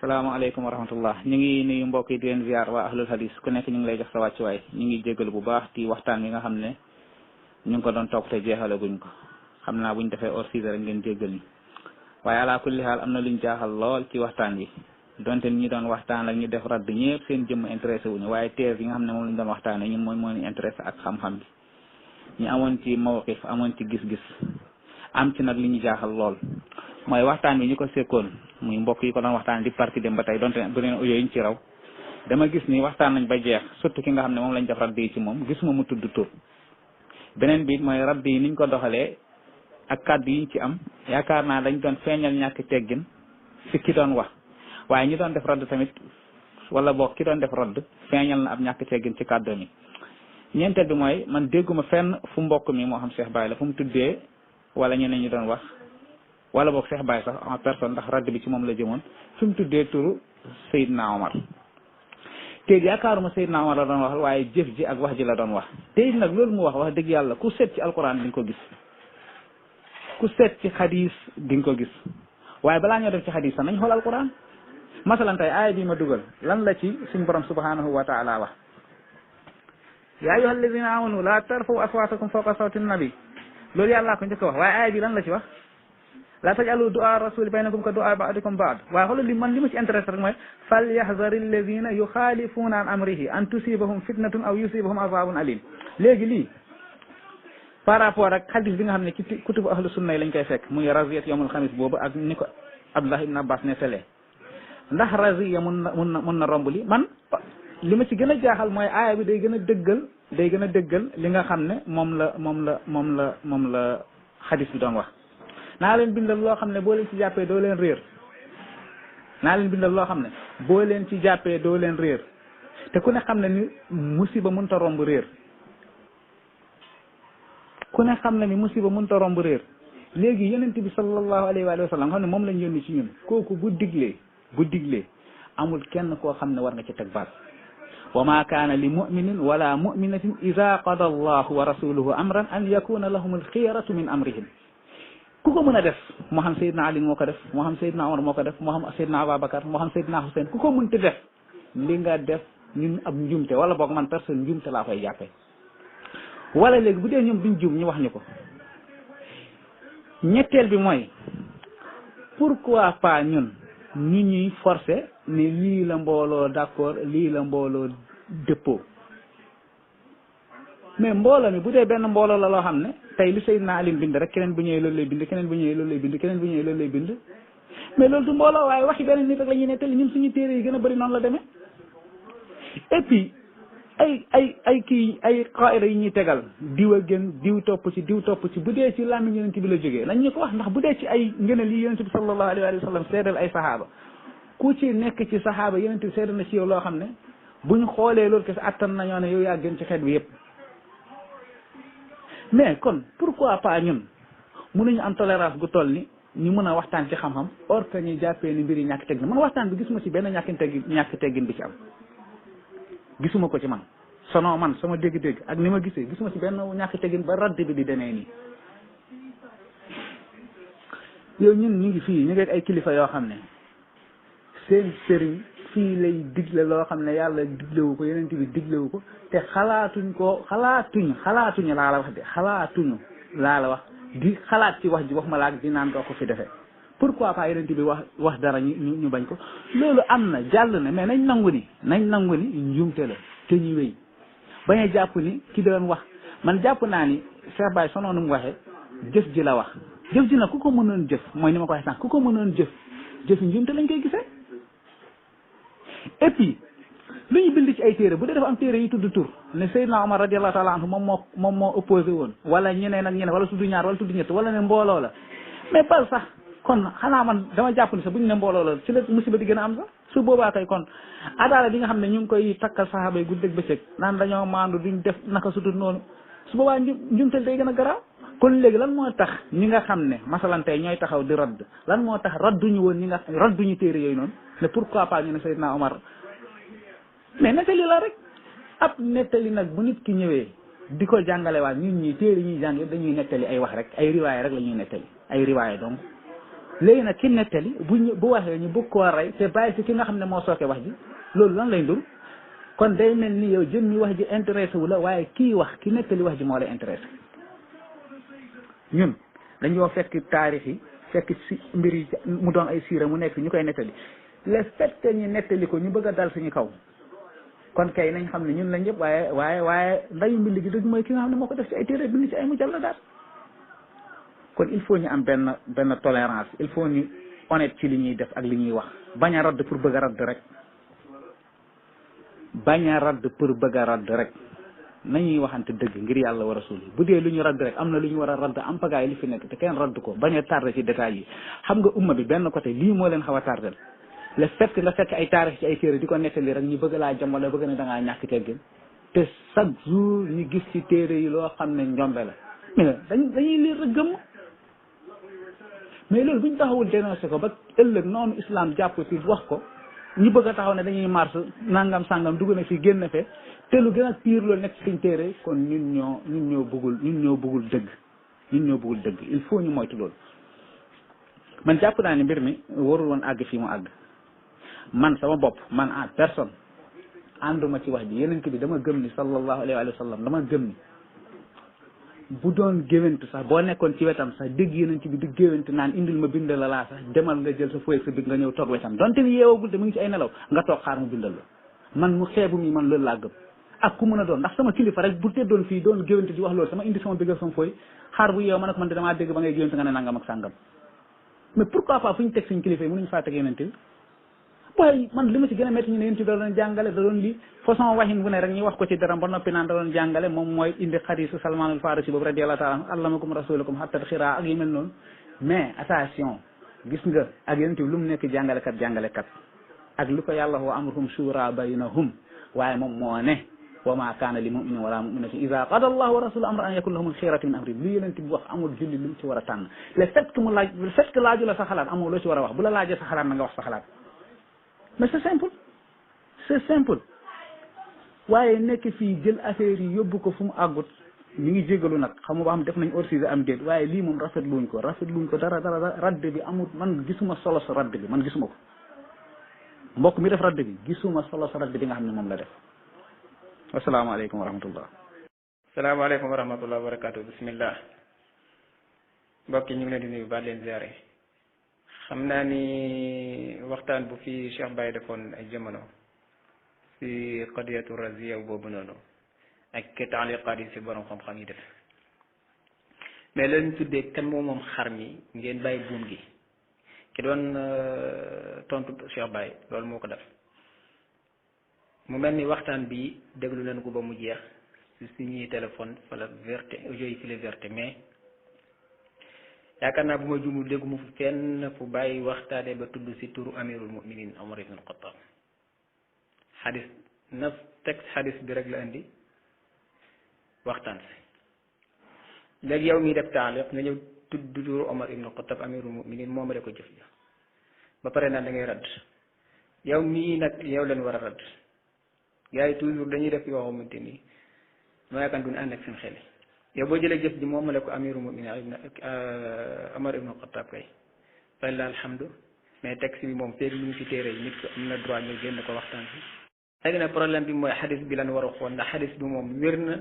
salaamaaleykum wa rahmatullah ñu ngi nuyu mbokk yi di leen ziar waa ahlul hadis ku nekk ñu ngi lay jox sa wàccuwaay ñu ngi jégalu bu baax ci waxtaan wi nga xam ne ñu ngi ko doon topp te jeexalaguñ ko xam naa buñ defee hors sujet rek ngeen jéggal ñu waaye ala kulli xaal am na luñ jaaxal lool ci waxtaan wi donte ñi doon waxtaan ak ñu def radd ñëpp seen jëmm intéressé wuñu waaye thèse yi nga xam ne moom lañ doon waxtaanee ñun mooy moo ñu intéressé ak xam-xam bi ñu amoon ci mawqif amoon ci gis-gis am ci nag li ñu jaaxal lool mooy waxtaan bi ñu ko sekkoon muy mbokk yi ko doon waxtaan di parti dem ba tey donte beneen audio yi ñu ci raw dama gis ni waxtaan nañ ba jeex surtout ki nga xam ne moom lañ def radd yi ci moom gisuma mu tudd tur beneen bi mooy radd yi niñ ko doxalee ak kàddu yi ñu ci am yaakaar naa dañ doon feeñal ñàkk teggin si ki doon wax waaye ñi doon def radd tamit wala boog ki doon def radd feeñal na ab ñàkk teggin ci kàddu mi ñeenteel bi mooy man dégguma fenn fu mbokk mi moo xam Cheikh Baye la fu mu tuddee wala ñeneen ñi doon wax wala boog Cheikh Baye sax en personne ndax radd bi ci moom la jëmoon fi mu tuddee turu Seydina Omar te yaakaaruma Seydina Omar la doon wax waaye jëf ji ak wax ji la doon wax te nag loolu mu wax dëgg yàlla ku seet ci alquran di nga ko gis ku seet ci xadis di nga ko gis waaye balaa ñoo def ci xadis sax nañ xool alquran masalan tey aaya bi ma dugal lan la ci suñu borom subhanahu wa taala wax yaa ayyuha alladina amanu la tarfau aswatakum fawqa sawti nabi loolu yàllaa ko njëkk a wax waaye aaya bi lan la ci wax la tajalu du'a rasuli baynakum ka du'a ba'dikum ba'd waaye xoolal li ma ci intéressé rek mooy fal yahzari alladina yuxaalifuna an amrihi an tusibahum fitnatun aw yusibahum azabun alim léegi lii par rapport ak xadis bi nga xam ne ci kutubu ahlu sunna yi lañ koy fekk muy raziyat yawmul xamis boobu ak ni ko Abdullah ibn Abbas ne tele ndax raziya mun na romb li man li ma ci gën a jaaxal mooy aaya bi day gën a dëggal li nga xam ne moom la xadis bi doon wax naa leen bindal loo xam ne boo leen ci jàppee doo leen réer naa leen bindal loo xam ne boo leen ci jàppee doo leen réer te ku ne xam ne ni musiba mënta romb réer ku ne xam ne ni musiba mënta romb réer léegi yonent bi sallallahu alayhi wa sallam xam ne moom lañ yónni ci ñun kooku bu diglee amul kenn koo xam ne war nga ci teg baat wa ma kaana li muminin wala muminatin ida qada allahu wa rasuluhu amran an yakuna lahum alxiyaratu min amrihim ku ko mën a def moo xam Seydina Ali moo ko def moo xam Seydina Omar moo ko def moo xam Seydina Ababacar moo xam Seydina Hussein ku ko mënti def li nga def ñun ab njumte wala boog man personne njumte laa koy jàppee wala léegi bu dee ñoom duñ jum ñu wax ñu ko ñetteel bi mooy pourquoi pas ñun ñu ñuy forcer ne lii la mbooloo d'accord lii la mbooloo dëppoo mais mbooloo mi bu dee benn mbooloo la loo xam ne tey li Seydina Ali bind rek keneen bu ñëwee loolu lay bind keneen bu ñëwee loolu lay bind keneen bu ñëwee loolu lay bind mais loolu du mbooloo waaye waxi benn nit rek la ñuy nettali ñun suñu téere yi gën a bëri noonu la demee et puis ay qaida yi ñuy tegal diw a gën diw topp ci bu dee ci làmmiñ yonent bi la jógee nañ ñu ko wax ndax bu dee ci ay ngëneel yi yonent bi sallallahu alayhi wa sallam seedal ay saxaaba ku ci nekk ci saxaaba yonent bi seedal na ci yow loo xam ne buñ xoolee loolu kese attan nañoo ne yow yaa gën ci xeet bi yëpp mais kon pourquoi pas ñun mënuñu am tolérance gu toll ni ñu mën a waxtaan ci xam-xam or que ñu jàppee ni mbir yi ñàkk teggin man waxtaan bi gisuma ci benn ñàkk teggin bi ci am gisuma ko ci man sono man sama dégg-dégg ak ni ma gisee gisuma ci benn ñàkk teggin ba radd bi di demee nii yow ñun ñu ngi fii ñu ngi ay kilifa yoo xam ne seen sëriñ fii lay digle loo xam ne yàlla diglewu ko yeneen bi diglewu ko te xalaatuñu laa la wax de xalaatuñu laa la wax di xalaat ci wax ji wax ma laak di naan doo ko fi defee pourquoi pas yeneen bi wax dara ñu bañ ko loolu am na jàll na mais nañ nangu ni njuumte la te ñu wéy bañ a jàpp ni ki doon wax man jàpp naa ni Cheikh Baye sonoonu mu waxee jëf ji la wax jëf ji nag ku ko mënoon jëf mooy ni ma ko waxee sànq ku ko mënoon jëf njuumte lañ koy gisee et puis lu ñu bind ci ay téere bu dee dafa am téere yi tudd tur ne Seydina Omar radiyallahu taala anhu moom moo opposé woon wala ñeneen ak ñeneen wala tudd ñaar wala tudd ñett wala ne mbooloo la mais pas sax kon xanaa man dama jàpp ni sax bu ñu ne mbooloo la ci la musiba di gën a am sax su boobaa kay kon adaala bi nga xam ne ñu ngi koy takkal saxaaba yi guddeeg bëccëg naan dañoo maandu duñ def naka su dul noonu su boobaa njumtel day gën a garaaw kon léegi lan moo tax ñi nga xam ne masalan tey ñooy taxaw di radd lan moo tax radduñu woon radduñu téere yooyu noonu ne pourquoi pas ñu ne Seydina Omar mais nettali la rek ab nettali nag bu nit ki ñëwee di ko jàngale waat ñun ñi téere ñuy jàng dañuy nettali ay wax rek ay riwaaya rek la ñuy nettali ay riwaaya donc léegi nag ki nettali bu waxee ñu bëgg koo rey te bàyyi si ki nga xam ne moo sooke wax ji loolu lan lay ndur kon day mel ni yow jëm mi wax ji intéressé wu la waaye kii wax ki nettali wax ji moo lay intéressé ñun dañoo fekk taarix yi fekk si mbir yi mu doon ay siira mu nekk ñu koy nettali le fait que ñu nettali ko ñu bëgg a dal suñu kaw kon kay nañ xam ne ñun lañ yëpp waaye ndayu mbind gi dëgg mooy ki nga xam ne moo ko def ci ay téere bind ci ay mujalladaat kon il faut ñu am benn tolérance il faut ñu honnête ci li ñuy def ak li ñuy wax bañ a radd pour bëgg a radd rek bañ a radd pour bëgg a radd rek nañuy waxante dëgg ngir yàlla wa rasul bu dee lu ñu radd rek am na lu ñu war a radd am pagaay li fi nekk te kenn radd ko bañ a tardé ci détails yi xam nga umma bi benn côté lii moo leen xaw a tardé le fait que nga fekk ay taarix ci ay téere di ko nettali rek ñu bëgg laa jam wala bëgg ne da ngaa ñàkk teggin te chaque jour ñu gis ci téere yi loo xam ne njombe la mais dañuy lire rek gëm mais loolu bu ñu taxawul dénoncé ko ba ëllëg noonu islam jàpp ci wax ko ñu bëgg a taxaw ne dañuy marche nangam sangam dugg na fi génn fe te lu gën a pire loolu nekk suñ téere kon ñun ñoo bëggul dëgg il faut ñu moytu loolu man jàpp naa ne mbir mi warul woon àgg fii mu àgg man sama bopp man en personne ànduma ci wax ji yeneen bi dama gëm ni sallallahu alayhi wa sallam dama gëm ni bu doon géwéntu sax boo nekkoon ci wetam sax dégg yeneen bi di géwéntu naan indil ma bindal la laa sax demal nga jël sa fooy sa big nga ñëw toog wetam donte ni yeewagul te mu ngi ci ay nelaw nga toog xaar mu bindal la man mu xeebu mi man loolu laa gëm ak ku mën a doon ndax sama kilifa rek bu teddoon fii doon géwéntu di wax loolu sama indi sama biggal sama fooy xaar bu yeew ma ne ko man de damaa dégg ba ngay géwéntu nga ne nangam ak sàngam mais pourquoi pas fu ñu teg suñ kilifa yi mënuñu faa teg yeneen bi waaye man li ma ci gën a métti ñu ne yéen ci da doon jàngale da doon lii façon waxin bu ne rek ñu wax ko ci dara ba noppi naan da doon jàngale moom mooy indi xadiisu Salmaanul Faarisi boobu radiyallaahu taala allamakum rasulukum hatta xiraa ak yu mel noonu mais attention gis nga ak yéen lu mu nekk jàngalekat ak lu ko yàlla wa amruhum shura baynahum waaye moom moo ne wa maa kaana li muminin wala muminatin iza qada allahu wa rasuluhu amran an yakun lahumul xiyaratu min amrihim lu yonent bi wax amul julli lu mu ci war a tànn le fait que mu laaj le fait que laaju la sa xalaat amoo loo ci war a wax bu la laajee sa xalaat na nga wax sa xalaat mais c'est simple waaye nekk fii jël affaire yi yóbbu ko fu mu àggut ñu ngi jégalu nag xam nga ba xam def nañ hors-sujet am déet waaye lii moom rafetluñ ko dara radd bi amul man gisuma solo sa radd bi man gisuma ko mbokk mi def radd bi gisuma solo sa radd bi nga xam ne moom la def asalaamaaleykum wa rahmatullah salaamaaleykum wa rahmatullah wa barakatuh bismillah mbokk yi ñu ngi leen di nuyu ba leen ziare xam naa ni waxtaan bu fi Cheikh Baye defoon ay jamono si qadiyatu raziya boobu noonu ak taaliqaat yi si borom xam-xam yi def mais lañu tuddee kan moom xar mi ngeen bàyyi buum gi ki doon tontu Cheikh Baye loolu moo ko def mu mel ni waxtaan bi déglu leen ko ba mu jeex si suñuy téléphone fala verte audio yi fi la verte mais yaakaar naa bu ma jumul dégguma fu fenn fu bàyyi waxtaane ba tudd si turu amirul muminin Omar ibn Khattab xadis na texte xadis bi rek la indi waxtaan si léegi yow miy def taaliq nga ñëw tudd turu Omar ibn Khattab amirul muminin moom la ko jëf ja ba pare naan da ngay radd yow mii nag yow leen war a radd gars yi toujours dañuy def yoo xamante ni ma yaakaar duñu ànd ak seen xel yow boo jëlee jëf ji moom la ko amirul muminin Omar ibn Khattab kay fay la alhamdu mais texte bi moom feeg lu ñu ci téere yi nit ko am na droit ñu génn ko waxtaan si léegi nag problème bi mooy xadis bi lan war a xool ndax xadis bi moom wér na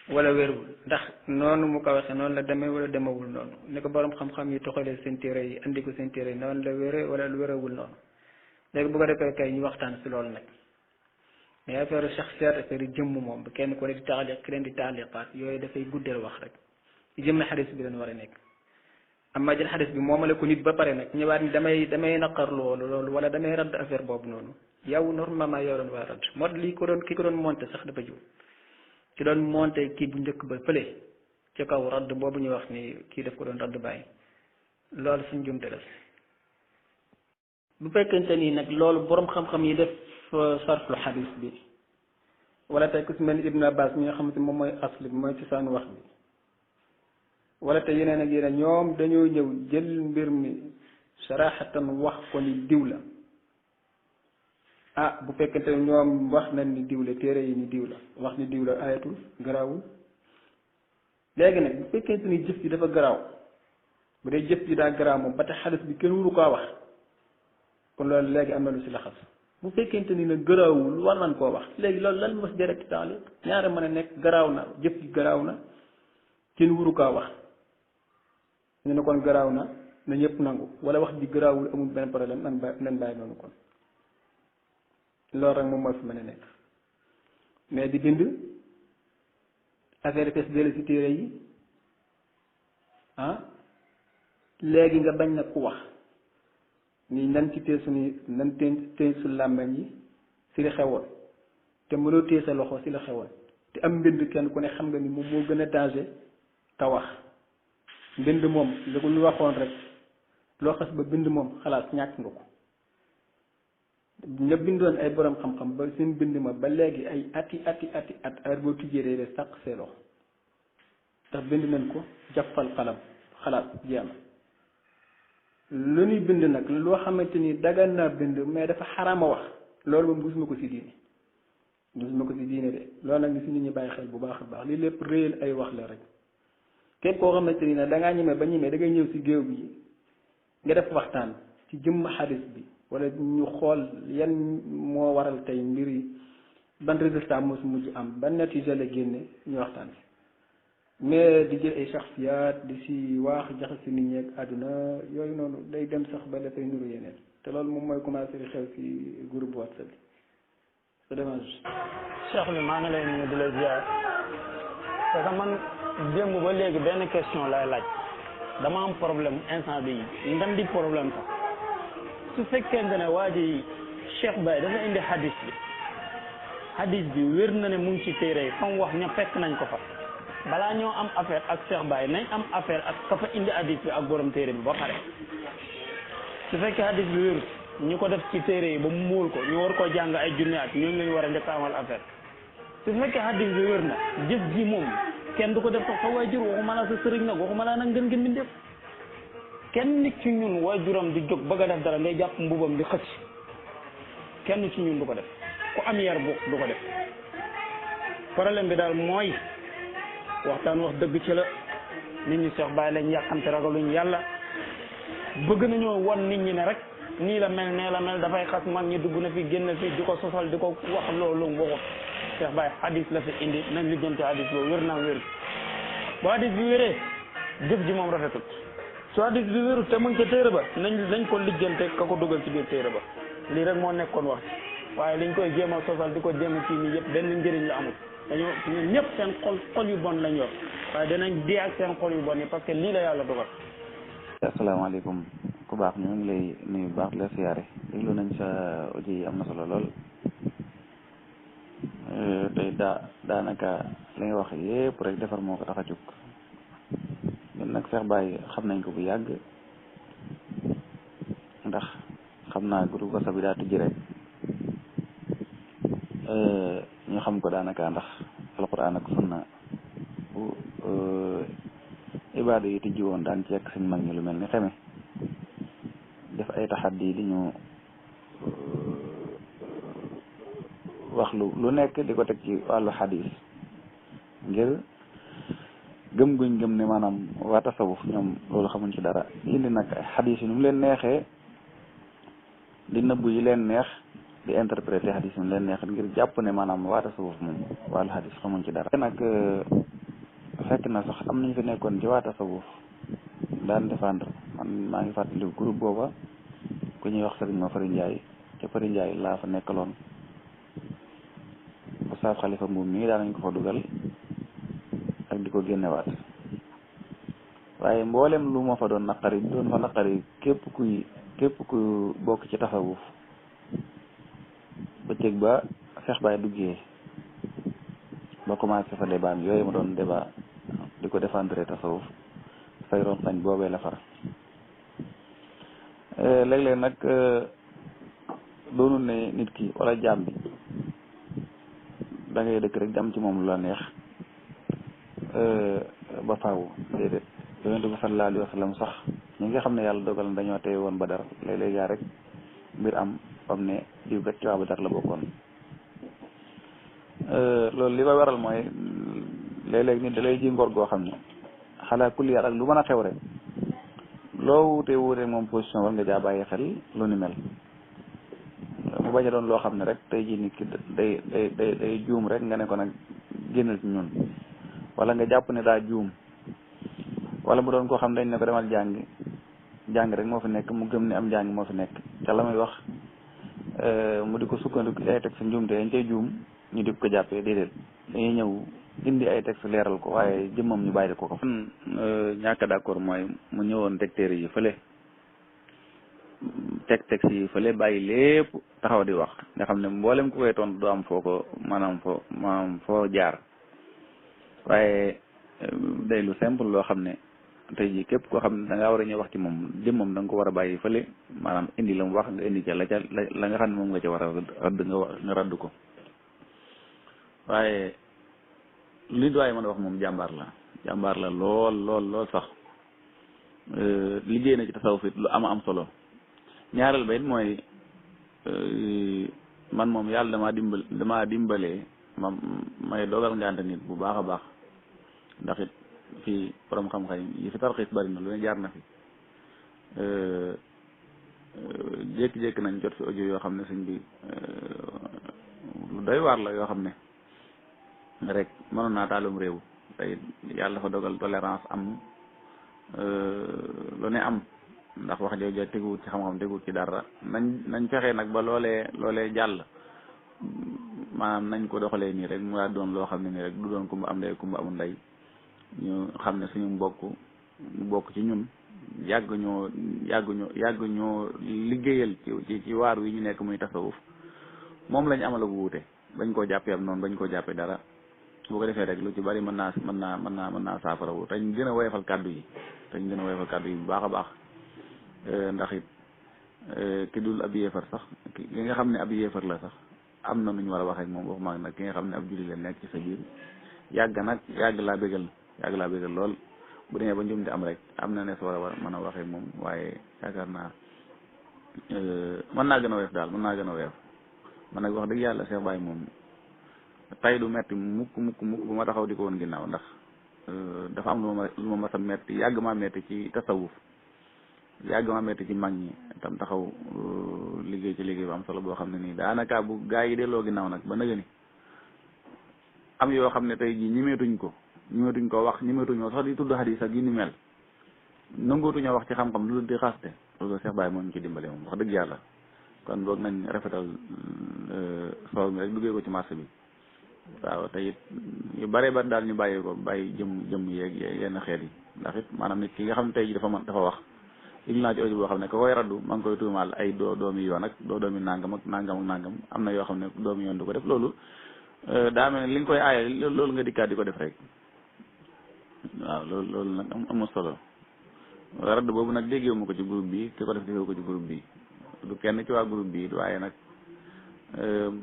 wala wérwul ndax noonu mu ko waxee noonu la demee wala demewul noonu ni ko borom xam-xam yi toxalee seen téere yi andi ko seen téere yi noonu la wére wala lu wérewul noonu léegi bu ko defee kay ñu waxtaan si loolu nag mais affaire shaxsiyaat affaire jëmm moom ba kenn ko ne di taaliq ki leen di taaliqaat yooyu dafay guddeel wax rek ci jëmm xadis bi leen war a nekk amma jël xadis bi moomale ko nit ba pare nag ñëwaat ni damay naqar loolu wala damay radd affaire boobu noonu yow normalement yow doon waa radd moo lii ki ko doon monté sax dafa jiw ki doon monté kii bu njëkk ba fële ci kaw radd boobu ñu wax ni kii daf ko doon radd bàyyi loolu suñ jumte la bu fekkente nii nag loolu borom xam-xam yi def sarflu xadis bi wala tey ku si mel ni Ibn Abbas mi nga xamante moom mooy asli bi mooy ci saanu wax bi wala te yeneen ak yeneen ñoom dañoo ñëw jël mbir mi saraxatan wax ko ni diw la bu fekkente ñoom wax nañ ni diw la téere yi ni diw la wax ni diw la ayatul garaawul léegi nag bu fekkente ni jëf ji dafa garaaw bu dee jëf ji daa garaaw moom ba tax xadis bi kenn wuru koo wax kon loolu léegi am na lu si laxas bu fekkente ni nag garaawul war nañ koo wax léegi loolu lan mos direct taaliq ñaare mën a nekk garaaw na jëf ji garaaw na kenn wuru koo wax ñu ne kon garaaw na na ñëpp nangu wala wax ji garaawul amul benn problème nan bàyyi noonu kon loolu rek moom mooy fi mën a nekk mais di bind affaire fes dele si téere yi léegi nga bañ na ku wax ni nan ci tee suñu nan tee su làmbañ yi si la xewoon te mënoo tee sa loxo si la xewoon te am mbind kenn ku ne xam nga ni moom moo gën a danger ka wax mbind moom li ko lu waxoon rek loo xas ba bind moom xalaat ñàkk nga ko nga bindoon ay borom xam-xam ba seen bind ma ba léegi ay ati at heure boo tijjee day sàq see loxo ndax bind nañ ko jàppal xalam xalaat jéem lu ñuy bind nag loo xamante ni dagan naa bind mais dafa xaraama wax loolu moom gisuma ko si diine de loolu nag ni si nit ñi bàyyi xel bu baax a baax lii lépp réyal ay wax la rek képp koo xamante ni nag dangaa ñemee ba ñemee da ngay ñëw si géew bi nga def waxtaan ci jëmm xadis bi wala ñu xool yan moo waral tey mbir yi ban résultat moo si mujj am ban natiija la génne ñu waxtaan si mais di jël ay saxsiyaat di si waax jaxas si nit ñi ak àdduna yooyu noonu day dem sax ba dafay nuru yeneen te loolu moom mooy commencé di xew si groupe WhatsApp bi c'est dommage. Cheikh bi maa ngi lay nuyu di la ziar parce que man démb ba léegi benn question lay laaj dama am problème instant bi ngan di problème sax su fekkente ne waa ji Cheikh Baye dafa indi hadis bi wér na ne mu ngi ci téere fa mu wax ña fekk nañ ko fa balaa ñoo am affaire ak Cheikh Baye nañ am affaire ak ka fa indi hadis bi ak borom téere bi ba pare su fekkee hadis bi wérut ñu ko def ci téere yi ba mu muul ko ñu war koo jàng ay junni at ñooñu lañu war a njëkk amal affaire su fekkee hadis bi wér na jëf ji moom kenn du ko def sax sa waajur waxuma la sa sëriñ nag waxuma la nag ngeen mi def kenn nit ci ñun waajuram di jóg bëgg a def dara ngay jàpp mbubam di xëcc kenn ci ñun du ko def ku am yar bu du ko def problème bi daal mooy waxtaan wax dëgg ci la nit ñi Cheikh Baye lañ yàqante ragaluñ yàlla bëgg nañoo won nit ñi ne rek nii la mel nee la mel dafay xas mag ñi dugg na fi génn fi di ko sosal di ko wax loolu waxut Cheikh Baye hadis la fi indi nañ lijjanti hadis boobu wér naa wér bu hadis bi wéree jëf ji moom rafetul su hadis bi wérut te mu ngi ca téere ba nañ ko lijjante ka ko dugal ci biir téere ba lii rek moo nekkoon wax waaye liñ koy jéem a sosal di ko jéem a kii nii yëpp benn njëriñ la amul dañoo ñun ñëpp seen xol yu bon lañ yor waaye danañ dee ak seen xol yu bon yi parce que lii la yàlla dogal. asalaamaaleykum ku baax ñu ngi lay nuyu bu baax la siyaare déglu nañ sa audio yi am na solo lool tey daanaka li nga wax yépp rek defar moo ko tax a jóg ñun nag Cheikh Baye xam nañ ko bu yàgg ndax xam naa groupe WhatsApp bi daa tijji rek ñu xam ko daanaka ndax alquran ak sunna bu ibaada yi tijji woon daan ci yekk suñ mag ñi lu mel ni xeme def ay taxaddi di ñu wax lu nekk di ko teg ci wàllu xadis ngir gëm guñ gëm ne maanaam waa tasawuf ñoom loolu xamuñ ci dara indi nag ay xadis yi nu mu leen neexee di nëbbu yi leen neex di interpréter xadis yi nu leen neex ngir jàpp ne maanaam waa tasawuf moom wàllu xadis xamuñ ci dara nag fekk na sax am nañu fi nekkoon ci waa tasawuf daan défendre man maa ngi fàttali groupe booba ku ñuy wax sëriñ ma Fari Ndiaye ca Fari Ndiaye laa fa nekkaloon Oustaz Khalifa Mbuum mii daan nañ ko fa dugal ak di ko génnewaat waaye mboolem lu ma fa doon naqari képp ku bokk ci tasawuf bëccëg ba Cheikh Baye duggee ba commencé fa débat yooyu ma doon débat di ko défendre tasawuf fay ron sañ boobee la far léeg-léeg nag doonul ne nit ki wala jaam bi da ngay dëkk rek di am ci moom lu la neex ba faaw déedéet yonent bi sallallahu alayhi wa sallam sax ñi nga xam ne yàlla dogal na dañoo tey woon Badar léeg-léeg yaa rek mbir am fam ne diw kat ci waa Badar la bokkoon loolu li koy waral mooy léeg-léeg nit da lay ji ngor goo xam ne xalaa kulli yàlla ak lu mën a xew rek loo wuute moom position war nga jaa bàyyi xel lu ni mel mu bañ a doon loo xam ne rek tey jii nit ki day juum rek nga ne ko nag génnal ci ñun wala nga jàpp ne daa juum wala mu doon koo xam dañ ne ko demal jàng rek moo fi nekk mu gëm ne am jàng moo fi nekk ca la muy wax mu di ko sukkandiku ay texte njuumte dañ cay juum ñu di ko jàppee déedéet dañuy ñëw indi ay texte leeral ko waaye jëmmam ñu bàyyi ko ko. ñàkk d'accord mooy mu ñëwoon teg téere yi fële teg texte yi fële bàyyi lépp taxaw di wax nga xam ne mboolem ku koy tontu du am foo ko maanaam foo jaar waaye day lu simple loo xam ne tey jii képp koo xam ne da ngaa war a ñëw wax ci moom jëmmam da nga ko war a bàyyi fële maanaam indi la mu wax nga indi ca la nga xam ne moom nga ca war a radd nga radd ko waaye li waaye mën a wax moom jàmbaar la lool sax liggéey na ci tasawuf it lu am solo ñaareel ba it mooy man moom yàlla damaa dimbalee may dogal ngante nit bu baax a baax ndax it fii borom xam-xam yi fi tarxiis bari na lu ne jaar na fi jékki-jékki nañ jot fi audio yoo xam ne sëñ bi lu doy waar la yoo xam ne rek mënoon naa taalum réew tey yàlla dafa dogal tolérance am lu ne am ndax wax jooju teguwut ci xam-xam teguwut ci dara nañ fexe nag ba loolee jàll maanaam nañ ko doxalee nii rek mu daa doon loo xam ne nii rek du doon kumba am ndey kumba amul ndey ñu xam ne suñu mbokk ci ñun yàgg ñoo liggéeyal ci waar wi ñu nekk muy tasawuf moom lañ amal ak wuute bañ koo jàppee am noonu bañ koo jàppee dara bu ko defee rek lu ci bari mën naa saafara wu te ñu gën a woyofal kàddu yi bu baax a baax ndax it ki dul ab yéefar sax ki nga xam ne ab yéefar la sax am na nu ñu war a wax ak moom waxuma nag ki nga xam ne ab julli la nekk ci sa biir yàgg laa bégal lool bu demee ba njumte am rek am na ne sa war a mën a waxee moom waaye yaakaar naa mën naa gën a woyof daal mën naa gën a woyof man nag wax dëgg yàlla Cheikh Baye moom tay du metti mukk bu ma taxaw di ko woon ginnaaw ndax dafa am lu ma mas a metti yàgg maa metti ci tasawuf yàgg maa metti ci mag ñi tam taxaw liggéey ci liggéey bu am solo boo xam ne nii daanaka bu gaa yi delloo ginnaaw nag ba nëga ni am yoo xam ne tey jii ñimeetuñ ko wax ñimeetuñoo sax di tudd hadis ak yu ni mel nangootuñoo wax ci xam-xam lu di xaste loolu Cheikh Baye moo ñu ci dimbale moom wax dëgg yàlla kon boog nañ rafetal soow mi rek duggee ko ci marché bi waaw te it yu bare ba daal ñu bàyyi jëm yeeg yenn xeet yi ndax it maanaam nit ki nga xam ne tey ji dafa wax il naa ci audio boo xam ne ka koy raddu maa ngi koy tuumaal ay doomi yoon ak doomi nangam am na yoo xam ne doomi yoon du ko def loolu daa mel ne li nga koy aaye loolu nga dikkaat di ko def rek waaw loolu nag amul solo radd boobu nag déggewu ma ko ci groupe bi ki ko def defewu ko ci groupe bi du kenn ci waa groupe bi waaye nag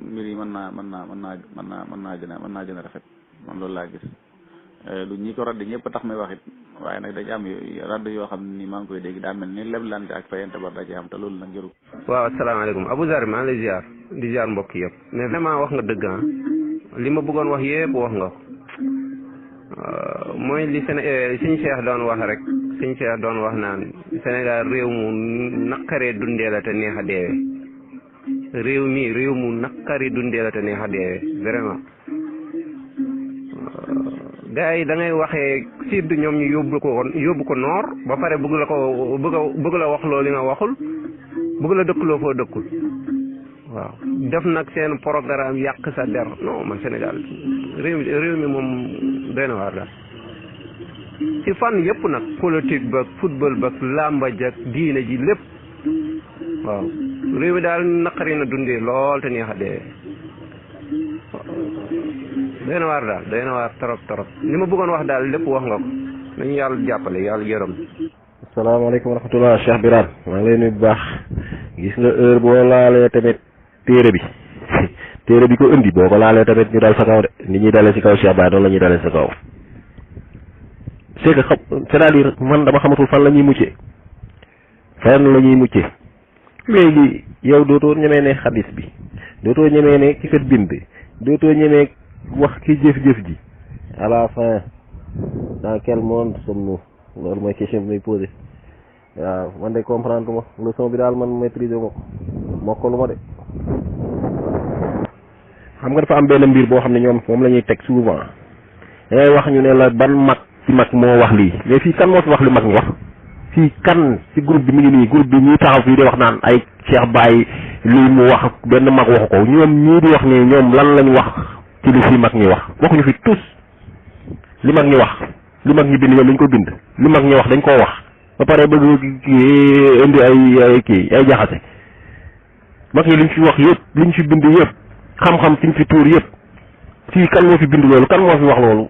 mbir yi mën naa gën a rafet man loolu laa gis du ñi ko radd ñëpp tax may wax it waaye nag dañ am radd yoo xam ne ni maa ngi koy dégg daa mel ni leblante ak fayante bar da ci am te loolu nag jëru. waaw asalaamaaleykum Abou Zar maa ngi lay di ziar mbokk yëpp mais vraiment wax nga dëgg li ma bëggoon wax yëpp wax nga mooy li suñu Cheikh doon wax rek suñu Cheikh doon wax naan Sénégal réew mu naqaree dundee la te neex a deewee réew mu naqaree dundee la te neex a deewee vraiment gars yi da ngay waxee sud ñoom ñu yóbbu ko noor ba pare bëgg la wax loolu li nga waxul bëgg la dëkkuloo foo dëkkul waaw def nag seen programme yàq sa der non man Sénégal réew mi moom doy na waar daal ci fànn yëpp nag politique ba football ba làmba jak diine ji lépp waaw réew mi daal naqari na dundee lool te neex a dee doy na waar daal doy na waar trop li ma bëggoon wax daal lépp wax nga ko nañu yàlla jàppale yàlla yërëm. asalaamaaleykum wa rahmatulah Cheikh Birane maa ngi lay nuyu bu baax gis nga heure boo laalee tamit téere bi ko indi boo ko laalee tamit ñu dal sa kaw de ni ñuy dalee si kaw Cheikh Baye noonu la ñuy dalee sa kaw c'est que c'est-à-dire man dama xamatul fan la ñuy muccee léegi yow dootoo ñemee ne xadis bi dootoo ñemee ne ki kat bind dootoo ñemee wax ki jëf-jëf ji à la fin dans quel monde sommes-nous loolu mooy question bi may posé waaw man de comprendre ma leçon bi daal man maîtriser ma ko mokkalu ma de xam nga dafa am benn mbir boo xam ne ñoom moom la ñuy teg souvent dangay wax ñu ne la ban mag ci mag moo wax lii mais fii kan moo fi wax li mag ñi wax fii kan ci groupe bi mi ngi nii groupe bi ñuy taxaw fii di wax naan ay Cheikh Baye lii mu wax benn mag waxu ko ñoom ñii di wax nii ñoom lan lañ wax ci li fi mag ñi wax waxuñu fi tous li mag ñi wax li mag ñi bind ñoom dañ ko bind li mag ñi wax dañ koo wax ba pare bëgg indi ay jaxase mag ñi liñ fi wax yëpp liñ fi bind yëpp xam-xam fiñ fi tuur yëpp fii kan moo fi bind loolu kan moo fi wax loolu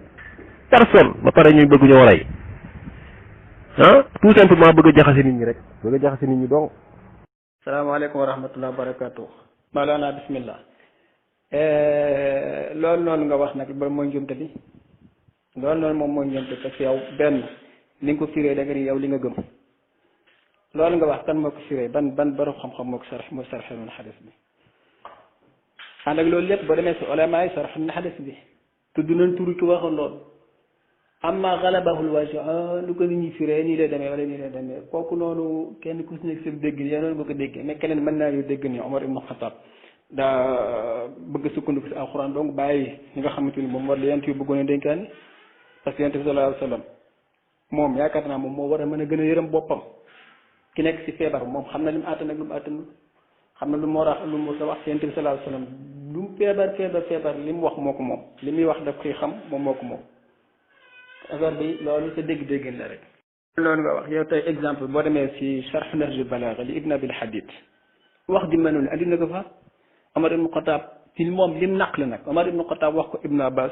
personne ba pare ñuy bëgg ñoo rey tout simplement bëgg a jaxase nit ñi rek bëgg a jaxase nit ñi donc. salaamaaleykum wa rahmatullah wa barakatuh. Maolana bismillah. loolu noonu nga wax nag ba mooy njumte bi loolu noonu moom mooy njumte parce que yow benn li nga ko firee da nga ni yow li nga gëm loolu nga wax kan moo ko firee ban borom xam-xam moo ko sarxe noonu xadis bi ànd ak loolu lépp boo demee si ulama yi sarxe na xadis bi tudd nañ turu ki waxoon loolu amma galabahul wajh lu ko nit ñi firee nii lay demee wala nii lay demee kooku noonu kenn ku si nekk si dégg yaa noonu nga ko déggee mais keneen mën naa yu dégg ni Omar ibn Khattab daa bëgg sukkandiku si alxuraan donc bàyyi ñi nga xamante ni moom war la yent yu bëggoon a dénkaani parce que yonent bi sallallahu alayhi wa sallam moom yaakaar naa moom moo war a mën a gën a yërëm boppam ki nekk si feebar moom xam na li mu àttan ak lu mu àttanul xam na lu mu war a lu mu wax yonent bi sallallahu alayhi wa sallam lu mu feebar li mu wax moo ko moom li muy wax daf koy xam moom moo ko moom affaire bi loolu sa dégg-dégg la rek. loolu nga wax yow tey exemple boo demee si Sharh Nahjul Balagha li Ibn Abil Hadid wax di mel noonu andi na ko fa Omar ibn Khattab ci moom lim naq la nag Omar ibn Khattab wax ko Ibn Abbas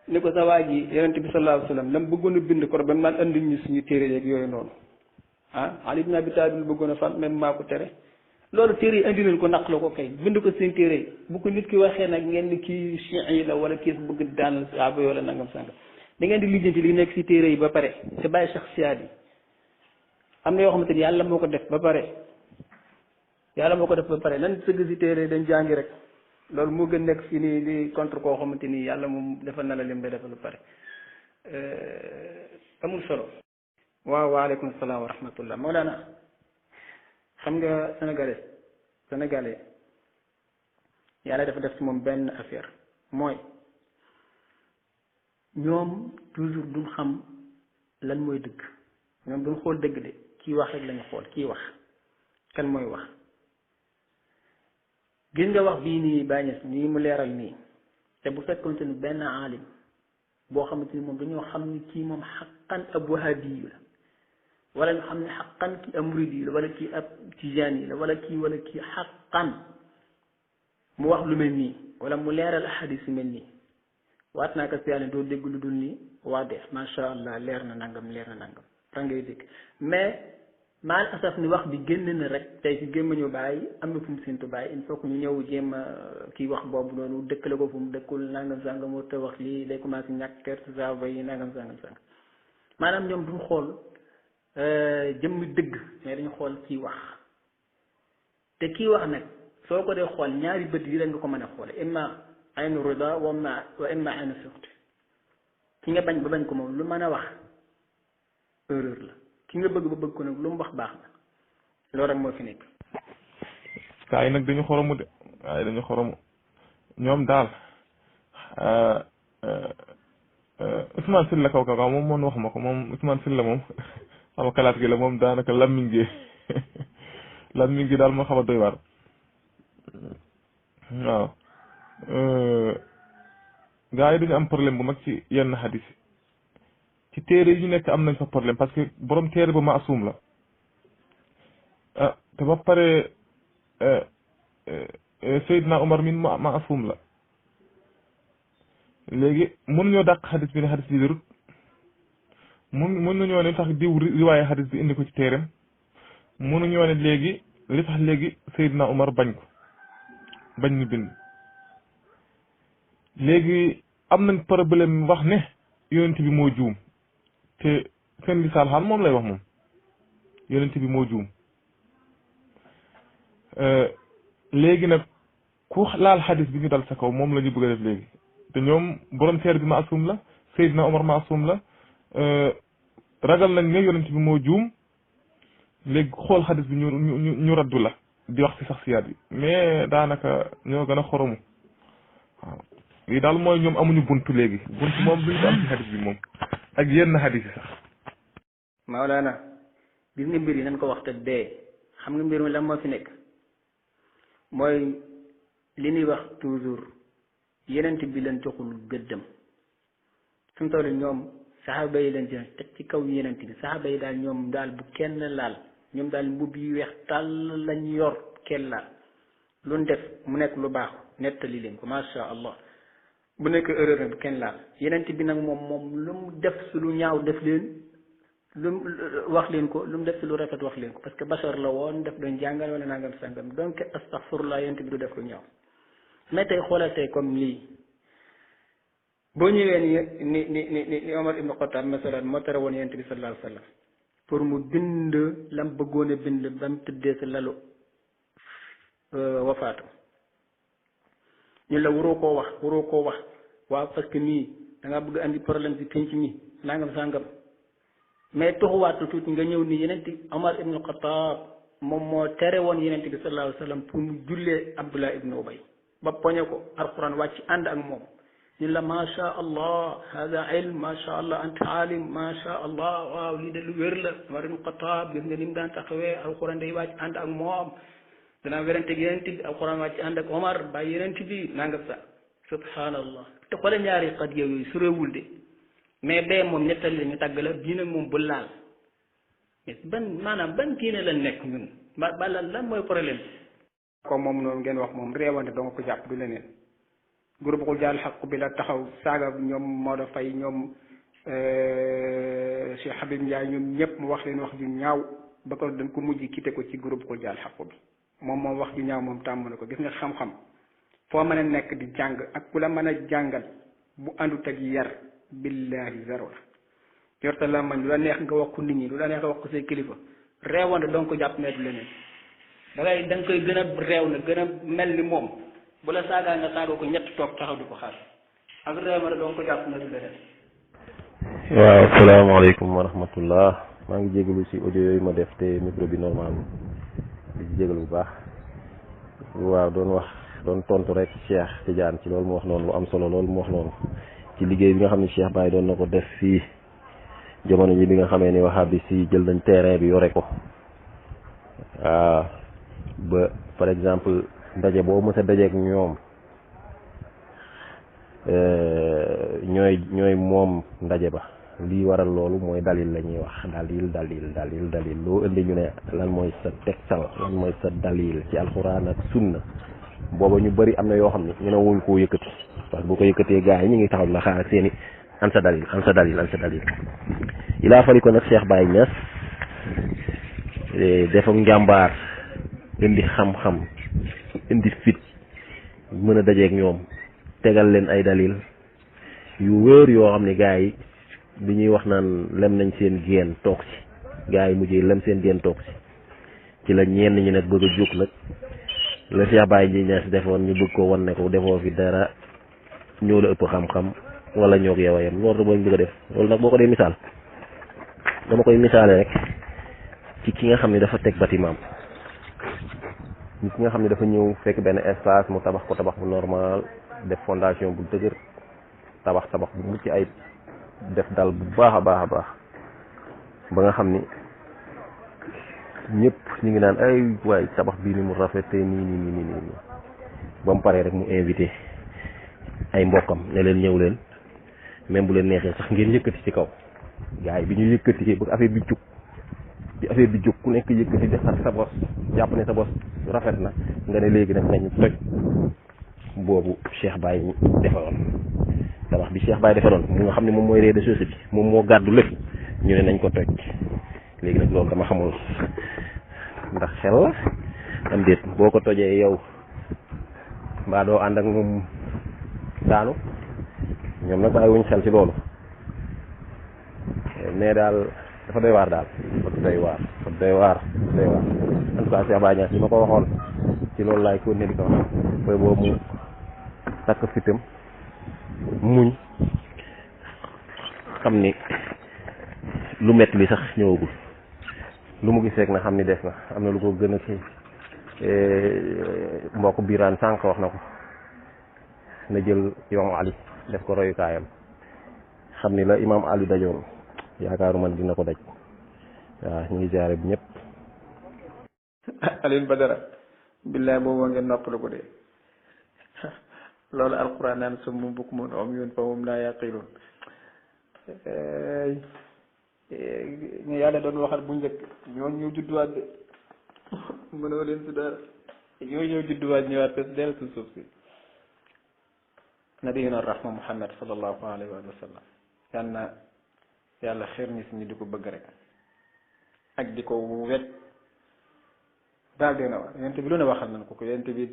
ni ko sa waa ji yonent bi sallallahu alayhi wa sallam lam bëggoon a bind ko ba man andi ñu suñu téere yeeg yooyu noonu Ali ibn Abi Talib bëggoon a fan même maa ko tere loolu téere yi andi nañ ko naq la ko kay bind ko seen téere yi bu ko nit ki waxee nag ngeen ni kii chiites yi la wala kii bëgg daanal saaba yoo la nangam sànga da ngeen di lijjanti li nekk si téere yi ba pare te bàyyi shaxsiyaat yi am na yoo xamante ni yàlla moo ko def ba pare nan sëgg si téere dañ jàngi rek loolu moo gën nekk fii nii di contre koo xamante ni yàlla moom defal na la lim ba defal lu pare amul solo. waaw waaleykum salaam wa rahmatullah Mawlana xam nga sénégalais yàlla dafa def ci moom benn affaire mooy ñoom toujours duñ xam lan mooy dëgg ñoom duñ xool dëgg de kii wax rek lañu xool kii wax kan mooy wax. gis nga wax bii nii bàñes nii mu leeral nii te bu fekkoon te ni benn aalim boo xamante ni moom dañoo xam ni kii moom xaqan ab wahabi yu la wala ñu xam ne xaqan kii ab muridi yu la wala kii ab tijaan yi la wala kii xaqan mu wax lu mel nii wala mu leeral ahadis yu mel nii waat naa ko si yàlla doo dégg lu dul nii waa de macha allah leer na nangam da ngay dégg mais maal asaf ni wax bi génn na rek tey si gémmañu bàyyi am na fu mu séntu bàyyi il faut que ñu ñëw jéem a kii wax boobu noonu dëkkale ko fu mu dëkkul nangam sangam moo te wax lii day commencé ñàkk kerte saaba yi nangam sangam maanaam ñoom duñ xool jëmmi dëgg mais dañu xool kii wax te kii wax nag soo ko dee xool ñaari bët yi rek nga ko mën a xoole imma aynu rida wa imma aynu suxti ki nga bañ ba bañ ko moom lu mën a wax erreur la ki nga bëgg ba bëgg ko nag lu mu wax baax na loolu rek moo fi nekk. gaa yi nag dañu xoromu de waaye dañu xoromu ñoom daal Ousmane Sylla kaw moom moom wax ma ko moom Ousmane Sylla moom xam kalaat gi la moom daanaka lammiñ gi daal moo xaw a doy waar waaw gaa yi dañu am problème bu mag ci yenn xadis ci téere yi ñu nekk am nañ fa problème parce que borom téere ba maasum la te ba pare Seydina Omar min maasum la léegi mënuñoo dàq xadis bi ne xadis bi wérut mën nañoo ne tax diw riwaaye xadis bi indi ko ci téereem mënuñoo ne léegi li tax léegi Seydina Omar bañ ñu bind léegi am nañ problème wax ne yonent bi moo juum te seen lisaal xaal moom lay wax moom yonent bi moo juum léegi nag ku laal xadis bi ñu dal sa kaw moom la ñu bëgg a def léegi te ñoom borom teer bi maasum la Seydina Omar maasum la ragal nañ ne yonent bi moo juum léegi xool xadis bi ñu raddu la di wax ci saxsiyaat yi mais daanaka ñoo gën a xoromu waaw lii daal mooy ñoom amuñu buntu léegi buntu moom duñ ko am ci xadis bi moom ak yenn xadis yi sax Maolana gis nga mbir yi nañ ko wax te dee xam nga mbir mi lan moo fi nekk mooy li ñuy wax toujours yenent bi leen joxul gëddëm sumu toll ñoom saxaaba yi leen jël teg ci kaw yenent bi saxaaba yi daal ñoom daal bu kenn laal ñoom daal mbubb yu weex tàll lañ yor kenn laal lu ñu def mu nekk lu baax nettali leen ko masha Allah bu nekk erreur nag kenn laal yenent bi nag moom lu mu def si lu ñaaw def leen lu mu wax leen ko lu mu def si lu rafet wax leen ko parce que bachar la woon def doon jàngal wala nangam sangam donc astaghfirullah yenent bi du def lu ñaaw mais tey xoolal tey comme lii boo ñëwee ni Omar ibn Khattab masalan moo tere woon yenent bi sallallahu alayhi wa sallam pour mu bind lam bëggoon a bind ba mu tëddee si lalu wafaatu ñu la waroo koo wax waaw parce que nii da nga bëgg andi problème si pénc mi nangam sangam mais tuxuwaatu tuuti nga ñëw ni yenent Omar ibn Khattab moom moo tere woon yenent bi sallallahu alayhi wa sallam pour mu jullee Abdullah ibn Ubay ba poñe ko alquran wàcc ànd ak moom ñu la macha allah hada ilm macha allah anta alim macha allah waaw lii de lu wér la Omar ibn Khattab gis nga ni mu daan taxawee alquran day wàcc ànd ak moom danaa werante yenent bi alquran wàcc ànd ak Omar bàyyi yenent bi nangam sax subhanallah te xoole ñaari xat yooyu su réewul de mais bee moom nettali la ñu tàgg la bii nag moom bu laal mais ban diine la nekk ñun ba lan mooy problème ko moom noonu ngeen wax moom réewante doo nga ko jàpp du leneen groupe ko jaal xaq bi la taxaw saaga ñoom Maodo Faye ñoom Cheikh Habib Ndiaye ñoom ñëpp mu wax leen wax ju ñaaw ba ko dañ ko mujj quitté ko ci groupe ko jaal xaq bi moom wax ju ñaaw moom tàmm na ko gis nga xam-xam foo mën a nekk di jàng ak ku la mën a jàngal bu àndut ak yar billahi zéro la yor ta la mañ lu la neex nga wax ko nit ñi lu la neex nga wax ko say kilifa réewante doo nga ko jàpp meetu leneen da nga koy gën a réew na gën a mel ni moom bu la saagaa nga saaga ko ñett toog taxaw di ko xaar ak réew ma doo nga ko jàpp meetu leneen. waaw asalaamaaleykum wa rahmatullah maa ngi jégalu si audio yooyu ma def te micro bi normal di jégalu bu baax waaw doon tontu rek Cheikh Tidiane ci loolu mu wax noonu lu am solo loolu mu wax noonu ci liggéey bi nga xam ne Cheikh Baye doon na ko def fii jamono ji bi nga xamee ni wahabi si jël nañ terrain bi yore ko waaw ba par exemple ndaje boo mës a dajeek ñoom ñooy moom ndaje ba lii waral loolu mooy dalil la ñuy wax dalil loo indi ñu ne lan mooy sa tegtal lan mooy sa dalil ci alxuraan ak sunna booba ñu bëri am na yoo xam ne ñu ne wuñ koo yëkkati parce que bu ko yëkkatee gars yi ñu ngi taxaw la xaar ak seeni an sa dalil ilaa fali ko nag Cheikh Baye Niass dafa njàmbaar indi xam-xam indi fit mën a dajeek ñoom tegal leen ay dalil yu wóor yoo xam ne gars yi bi ñuy wax naan lem nañ seen génn toog ci gars yi mujjee lem seen génn toog ci la ñenn ñi nag bëgg a jóg nag la Cheikh Baye Niass defoon ñu bëgg ko wan ne ko defoo fi dara ñoo la ëpp xam-xam wala ñoo ko yow a yem loolu mooy bëgg a def loolu nag boo ko dee misaal dama koy misaale rek ci ki nga xam ne dafa teg bâtiment ki nga xam ne dafa ñëw fekk benn espace mu tabax ko tabax bu normal def fondation bu dëgër tabax bu mucc ay def dal bu baax a baax ba nga xam ni ñëpp ñu ngi naan ay waay tabax bii ni mu rafetee nii ba mu paree rek mu invité ay mbokkam ne leen ñëw leen même bu leen neexee sax ngeen yëkkati ci kaw gars yi bi ñu yëkkati ba affaire bi jóg ku nekk yëkkati defar sa bos jàpp ne sa bos rafet na nga ne léegi def nañu toj boobu Cheikh Baye defaroon tabax bi Cheikh Baye defaroon mu nga xam ne moom mooy rez-de-chaussée bi moom moo gàddu lépp ñu ne nañ ko toj léegi nag loolu dama xamul ndax xel la am déet boo ko tojee yow mbaa doo ànd ak moom daanu ñoom nag bàyyi wuñ xel ci loolu mais daal dafa doy waar daal dafa doy waar en tout cas Cheikh Baye Niass li ma ko waxoon ci loolu laay continuer di ko wax booy boobu mu takk fitam muñ xam ni lu métti li sax ñëwagul lu mu gis rek na xam ni des na am na lu ko gën a kii mbokk biiraan sànq wax na ko na jël imam Ali def ko royukaayam xam ni la imam Ali dajoon yaakaaruma dina ko daj waaw ñu ngi ziare bi ñëpp. Alioune Badara billaay boobu ngeen noppalu ko de loolu alquran naan summun bukmun umyun fahum laa yaqiluun ñu yàlla doon waxal bu njëkk ñoo ñëw judduwaat de mënoo leen si dara ñoo ñëw judduwaat ñëwaat fes del si suuf si nabiyuna rahma Muhammad sallallahu alayhi wa sallam yal na yàlla xeer ñi si ñu di ko bëgg rek ak di ko wet daal dina wax yonent bi lu ne waxal nañ ko yonent bi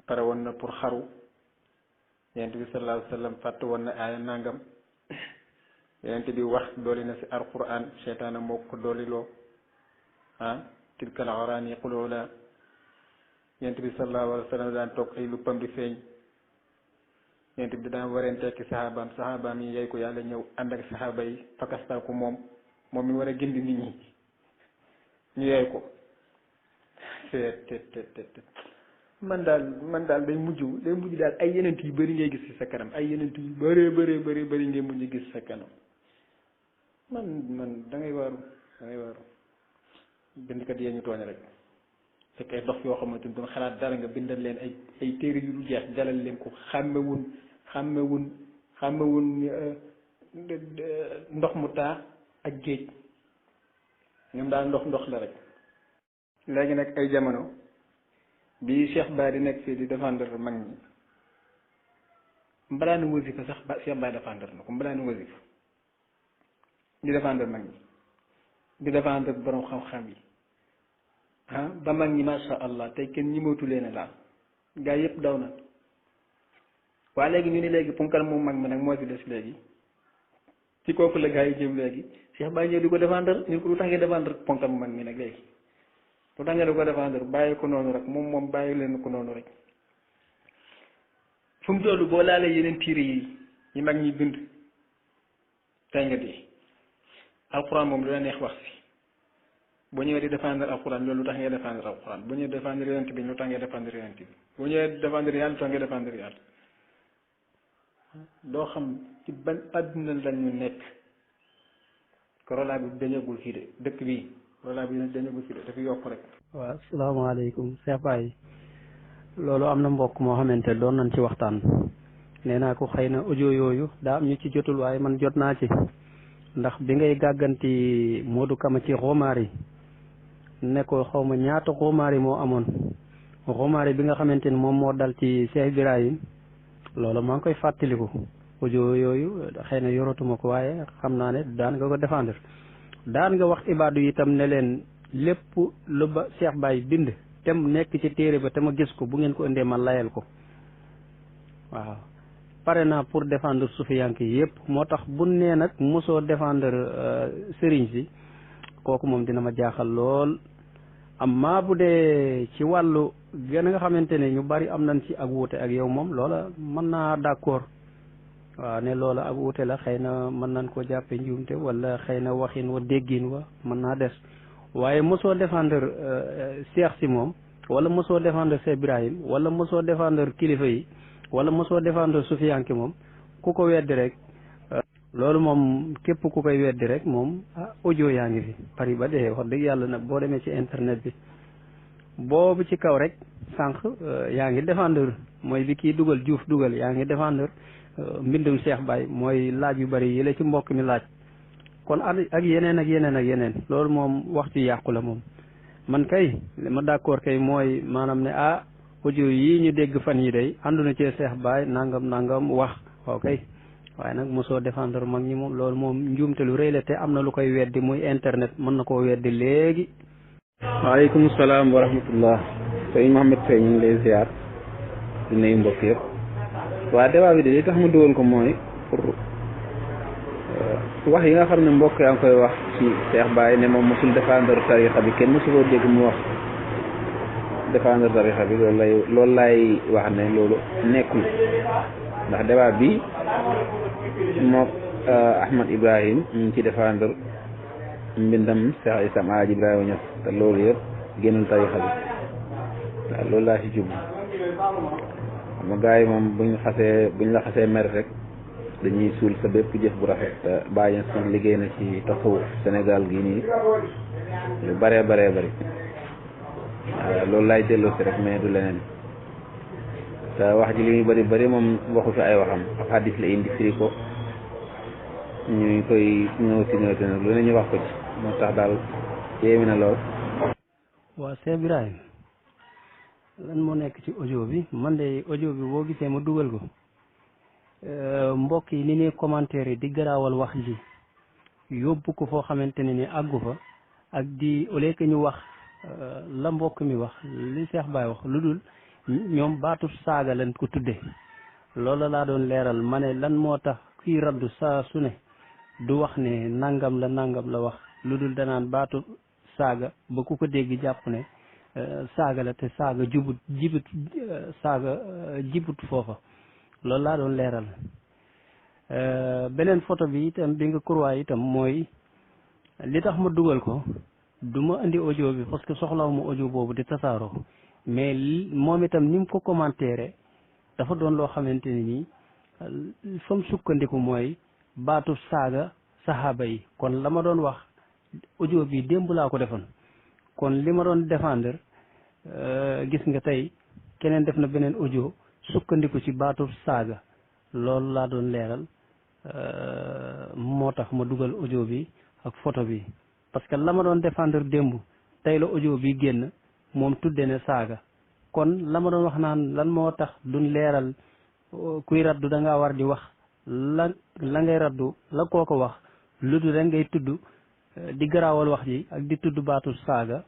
pare woon na pour xaru yonent bi sallallahu alayhi wa sallam fàtte woon na aaya nangam yonent bi wax dooli na si alquran seytaana moo ko dooliloo tilkal awraani qulula yonent bi sallallahu alayhi wa sallam daan toog ay luppam di feeñ yonent bi daan warenteeki saxaabaam yi yey ko yàlla ñëw ànd ak saxaaba yi fakastal ko moom mi war a gindi nit ñi ñu yey ko man daal day mujj daal ay yenent yu bëri ngay gis ci sa kanam ay yenent yu bëri ngay mujj gis sa kanam man da ngay waaru bindkat yee ñu tooñ rek fekk ay dox yoo xamante ni doon xalaat dara nga bindal leen ay téere yu du jeex dalal leen ko xàmmewun ndox mu taa ak géej ñoom daal ndox la rek. léegi nag ay jamono bi Cheikh Ba di nekk fii di défendre mag ñi mbalaanu wasifa sax Cheikh Ba défendre na ko mbalaanu wasifa di défendre mag ñi di défendre borom xam-xam yi ba mag ñi masha Allah tey kenn ñimootu leen a laal gaa yëpp daw na waa léegi ñu ni léegi punkal moom mag mi nag moo ci des léegi ci kooku la gaa yi jëm léegi Cheikh Ba ñëw di ko défendre ñu ko lu tax nga défendre punkal mu mag mi nag léegi lu tax nga di ko défendre bàyyi ko noonu rek moom bàyyi leen ko noonu rek fu mu toll boo laalee yeneen tiir yi mag ñi bind tey nga dee alquran moom lu la neex wax si boo ñëwee di défendre alquran loolu lu tax ngay défendre alquran boo ñëwee défendre yonent bi lu tax ngay défendre yonent bi boo ñëwee défendre yàlla lu tax ngay défendre yàlla doo xam ci ban àdduna lañu nekk corona bi dañagul fii de dëkk bii corona bi dañagul fii de dafa yokk rek. waaw asalaamaaleykum Cheikh Baye loolu am na mbokk moo xamante doon nañ ci waxtaan nee naa ko xëy na audio yooyu daa am ñu ci jotul waaye man jot naa ci ndax bi ngay gàgganti Modou Kama ci Romari ne ko xaw ma ñaata Romari moo amoon Romari bi nga xamante ni moom moo dal ci Cheikh Ibrahim loolu maa ngi koy fàttaliku audio yooyu xëy na yoratuma ko waaye xam naa ne daan nga ko défendre daan nga wax ibaadu itam ne leen lépp lu ba Cheikh Baye bind te mu nekk ci téere ba te ma gis ko bu ngeen ko indee ma layal ko waaw pare naa pour défendre sufiyank yi yëpp moo tax bu nee nag mosoo défendre sëriñ si kooku moom dina ma jaaxal lool amma bu dee ci wàllu gën a nga xamante ne ñu bari am nañ ci ak wuute ak yow moom loola mën naa d'accord waaw ne loola ak wuute la xëy na mën nañ ko jàppe njuumte wala xëy na waxin wa déggin wa mën naa des waaye mosoo défendre Cheikh si moom wala mosoo défendre Cheikh Ibrahim wala mosoo défendre kilifa yi wala mosoo défendre sufiyanki moom ku ko weddi rek loolu moom képp ku koy weddi rek moom audio yaa ngi fi bari ba dee wax dëgg yàlla nag boo demee ci internet bi boobu ci kaw rek sànq yaa ngi défendre mooy bi kii dugal Diouf dugal yaa ngi défendre mbindum Cheikh Baye mooy laaj yu bari yi la ci mbokk mi laaj kon ak yeneen loolu moom wax ci yàqu la moom man kay li ma d'accord kay mooy maanaam ne audio yii ñu dégg fan yi day ànduna ci Cheikh Baye nangam wax waaw kay waaye nag mosoo défendre mag ñi moom loolu moom njuumte lu rëy la te am na lu koy weddi muy internet mën na koo weddi léegi. waaleykum salaam wa rahmatullah sëñ Mouhamed Faye ñu ngi lay ziar di nuyu mbokk yëpp waa débat bi de li tax ma dugal ko mooy pour wax yi nga xam ne mbokk yaa ngi koy wax ci Cheikh Baye ne moom mosul défendre tarixa bi kenn mosu koo dégg mu wax défendre tarixa bi loolu lay wax ne loolu nekkul ndax débat bi mook Ahmad Ibrahim ñu ngi ci défendre mbindam Cheikh Islam Alaaji Ibrahima Niass te loolu yëpp génnul tarixa bi waaw loolu laa ci jublu xam nga gars yi moom buñ la xasee mer rek dañuy suul sa bépp jëf bu rafet te Baye Niass nag liggéey na ci tasawuf Sénégal gii nii lu bëree bëree bëri waaw loolu laay delloo si rek mais du leneen te wax ji li muy bëri bëri moom waxu fi ay waxam ak hadis la indi firi ko ñu koy ñëwti nag lu ne ñu wax ko ci moo tax daal yéemi na lool. waaw Cheikh Ibrahim lan moo nekk ci audio bi man de audio bi boo gisee ma dugal ko mbokk yi ni ne commentaire di garaawal wax ji yóbbu ko foo xamante ne ni àggu fa ak di au lieu que ñu wax la mbokk mi wax li Cheikh Baye wax lu dul ñoom baatu saaga lañ ko tudde loolu laa doon leeral ma ne lan moo tax kii raddu saa su ne du wax ne nangam la wax lu dul danaan baatu saaga ba ku ko dégg jàpp ne saaga la te saaga jibut foofa loolu laa doon leeral beneen photo bi itam bi nga kurwaay itam mooy li tax ma dugal ko du ma indi audio bi parce que soxlaw ma audio boobu di tasaaroo mais moom itam ni mu ko commentaire dafa doon loo xamante ne nii fa mu sukkandiku mooy baatu saaga saxaaba yi kon la ma doon wax audio bi démb laa ko defoon kon li ma doon défendre gis nga tey keneen def na beneen audio sukkandiku ci baatu saaga loolu laa doon leeral moo tax ma dugal audio bi ak photo bi parce que la ma doon défendre démb tey la audio bi génn moom tudde ne saaga kon la ma doon wax naan lan moo tax duñ leeral kuy raddu da ngaa war di wax la ngay raddu la koo ko wax lu dul rek ngay tudd di garaawal wax ji ak di tudd baatu saaga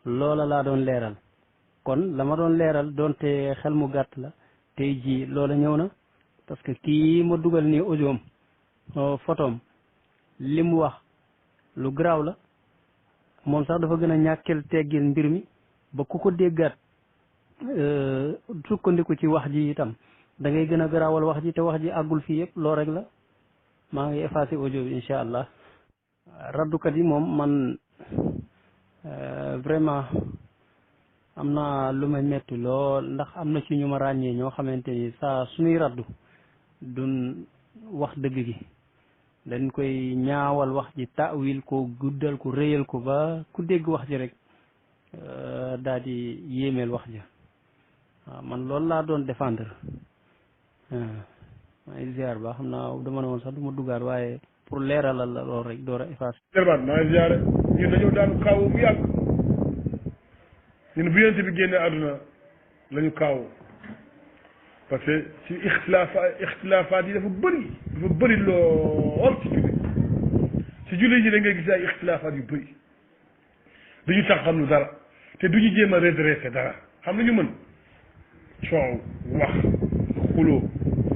loola laa doon leeral kon la ma doon leeral doonte xel mu gàtt la tey jii loola ñëw na parce que kii ma dugal nii audioom photom li mu wax lu garaaw la moom sax dafa gën a ñàkkeel teggil mbir mi ba ku ko déggaat sukkandiku ci wax ji itam da ngay gën a garaawal wax ji te wax ji àggul fii yëpp loo rek la maa ngi effacé audio bi incha allah raddukat yi moom man vraiment am na lu may metti lool ndax am na ci ñu ma ràññee ñoo xamante ni saa suñuy raddu duñ wax dëgg gi dañ koy ñaawal wax ji taawil ko guddal ko réyal ko ba ku dégg wax ji rek daal di yéemeel wax ja waaw man loolu laa doon défendre maa ngi ziar ba xam naa dama ne woon sax du ma duggaat waaye pour leeralal la loolu rek door a effacer. jërëjëf maa ngi ziare ñun dañoo daan kaawu bu yàgg ñun bu yonent bi génnee àdduna la ñu kaawu parce que ci ixtilaafaat yi dafa bëri lool ci julli ji da ngay gis ay ixtilaafaat yu bëri duñu tax xam lu dara te duñu jéem a redressé dara xam nañu mën coow wax xuloo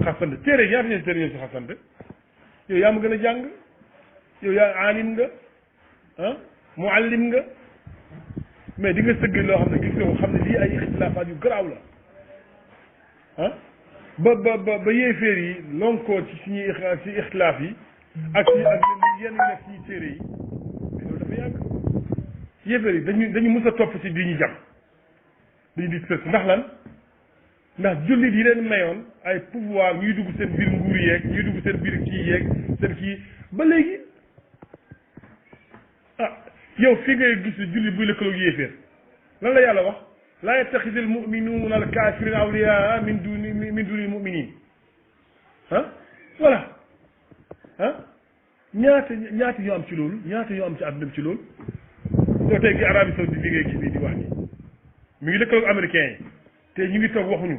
xasante téere ñaata ñeen téere ñeen si xasante yow yaa ma gën a jàng yow yaa aalim nga ah muallim nga mais di nga sëgg loo xam ne gis nga ko xam ne lii ay ixtilaafaat yu garaaw la ah ba yéeféer yi lonkoo ci suñuy ci ixtilaaf yi ak yenn yu nekk suñuy téere yi mais loolu dafa yàgg yéeféer yi dañu mës a topp ci di ñu jam dañu di sës ndax lan ndax jullit yi leen mayoon ay pouvoir ñuy dugg seen biir nguur yeeg ñuy dugg seen biir kii yeeg seen kii ba léegi yow fi ngay gis jullit buy lëkkaloog yéeféer lan la yàlla wax laa yattaxidi al muminuuna al kafirina awliyaa min duni muminin voilà ñaata ñoo am ci loolu ñaata ñoo am ci àdduna bi ci loolu yow tey gi Arabie Saoudite bi ngay gis nii di wax ni mi ngi lëkkaloog américains yi te ñu ngi toog waxuñu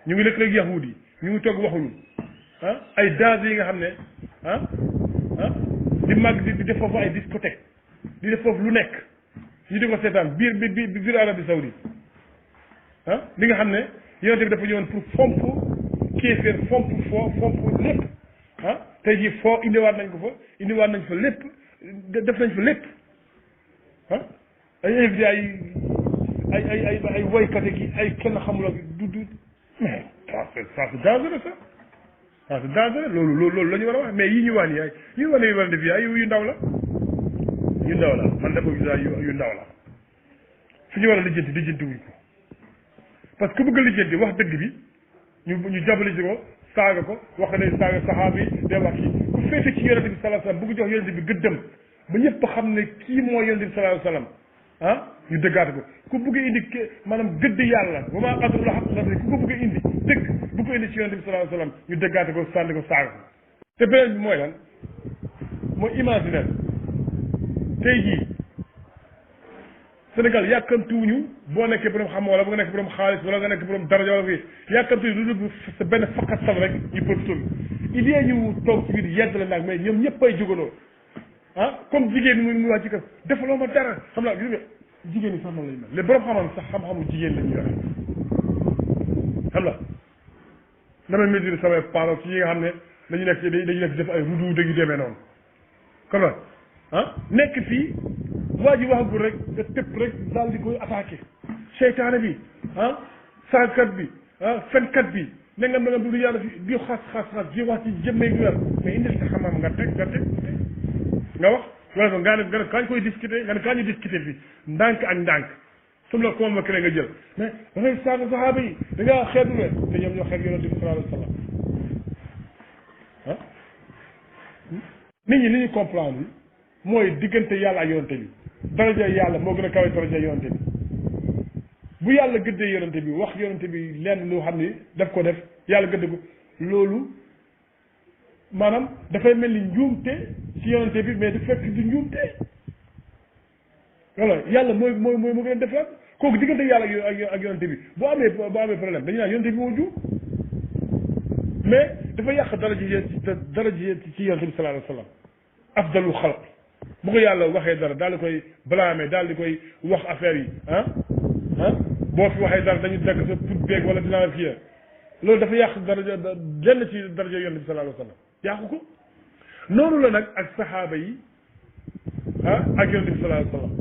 ñu ngi lëkkaloog yahuud yi ñu ngi toog waxuñu ay danger yi nga xam ne di màgg di def foofu ay discothèque di def foofu lu nekk ñu di ko seetaan biir Arabie Saoudite li nga xam ne yonent bi dafa ñëwoon pour fomp kéeféer fomp lépp tey jii foo indiwaat nañ fa lépp def nañ fa lépp ay invité ay woykat gi ay kenn xamul ak du mais ça c'est dangereux ça c'est dangereux loolu la ñu war a wax mais yi ñu wax nii yi ñu war a def yi ay yu ndaw la yu ndaw la man dafa gis yu ndaw la fi ñu war a lijjanti wuñ ko parce que ku bëgg a lijjanti wax dëgg bi ñu jàppale ci ko saaga ko wax ne saaga saxaaba yi day wax kii ku féete ci yonente bi sallallahu alayhi wasallam bëgg jox yonente bi gëddëm ba ñëpp xam ne kii mooy yonente bi sallallahu alayhi wasallam ah ñu dëggaate ko ku bëgg a indi maanaam gëdd yàlla ba maa qadru la xaq qadri ku ko bëgg a indi dëgg bu ko indi ci yonente bi sallallahu alayhi wasallam ñu dëggaate ko sànni ko saaga ko te beneen bi mooy lan mooy imaginer tey jii Sénégal yàkkamtuwuñu boo nekkee borom xam wala boo nekkee borom xaalis wala nga nekk borom daraja wala fii yàkkamtuwuñu lu dul sa benn fakkatal rek ñu profité il y a ñu toog ci biir yedd la nag mais ñoom ñëpp ay jógaloo ah comme jigéen ñi muy wax ci kër defaloo ma dara xam naa gis nga jigéen ñi sax noonu lañu mel les borom xam-xam sax xam-xamu jigéen la ñu yore xam nga damay mesurer samay parents ci yi nga xam ne dañu nekk def ay rudu dëgg yu demee noonu comme ah nekk fii waa ji waxagul rek nga tëpp rek daal di koy attaqué seytaane bi ah saagkat bi ah fenkat bi ne nga du yàlla fi di xas di wax ci jëmmee gu yàlla mais indil sa xam-xam nga teg nga wax wala nga ne kañ koy discuter nga ne kañ ñu discuter fi ndànk ak ndànk su la convoqué nga jël mais da ngay saaga saxaaba yi da ngaa xeetu leen te ñoom ñoo xeet yonente bi sallallahu alayhi wa sallam ah nit ñi li ñu comprendre mooy diggante yàlla ak yonente bi daraja yàlla moo gën a kawe daraja yonente bi bu yàlla gëddee yonente bi wax yonente bi lenn lu xam ni daf ko def yàlla gëdd ko loolu maanaam dafay mel ni njuumte ci yonente bi mais du fekk du njuumte voilà yàlla mooy moo gën a def la kooku diggante yàlla ak yonente bi boo amee problème dañu naan yonente bi moo juum mais dafa yàq daraja ci yonente bi sallallahu alayhi wa sallam afdalul xalq bu ko yàlla waxee dara daal di koy blâmer daal di koy wax affaire yi boo fi waxee dara dañu dagg sa put beeg wala dinaa la kii loolu dafa yàq daraja lenn ci daraja yonent bi sallallahu alayhi wa sallam yàqu ko noonu la nag ak saxaaba yi ak yonent bi sallallahu alayhi wa sallam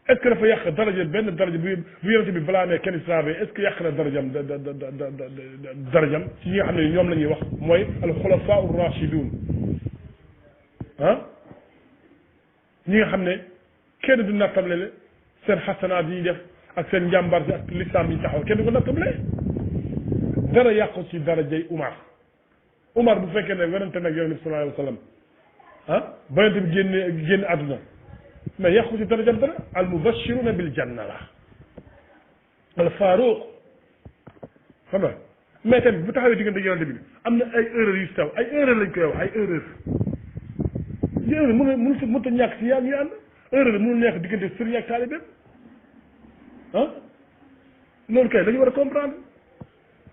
est ce que dafa yàq daraja benn daraja bu yonent bi blâmer kenn saxaaba yi est ce que yàq na darajam darajam ci ñi nga xam ne ñoom la ñuy wax mooy al xulafaa ur rachidun ñi nga xam ne kenn du nattable seen xasanaat yi def ak seen njàmbaar si ak lislaam yi taxaw kenn du ko nattable dara yàqu ci darajay Umar bu fekkee ne werante nag yonent bi sallallahu alayhi wa sallam ba yonent bi génn àdduna mais yàqu ci darajam dara al mubashiruna bil janna la al Faaruq xam nga mais tamit bu taxawee diggante yonent bi am na ay erreur yu taw ay erreur lañ koy wax ay erreur li erreur mënut a ñàkk si yaa ñuy ànd erreur mënul nekk diggante sëriñ ak taalibeem loolu kay dañu war a comprendre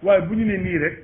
waaye bu ñu ne nii rek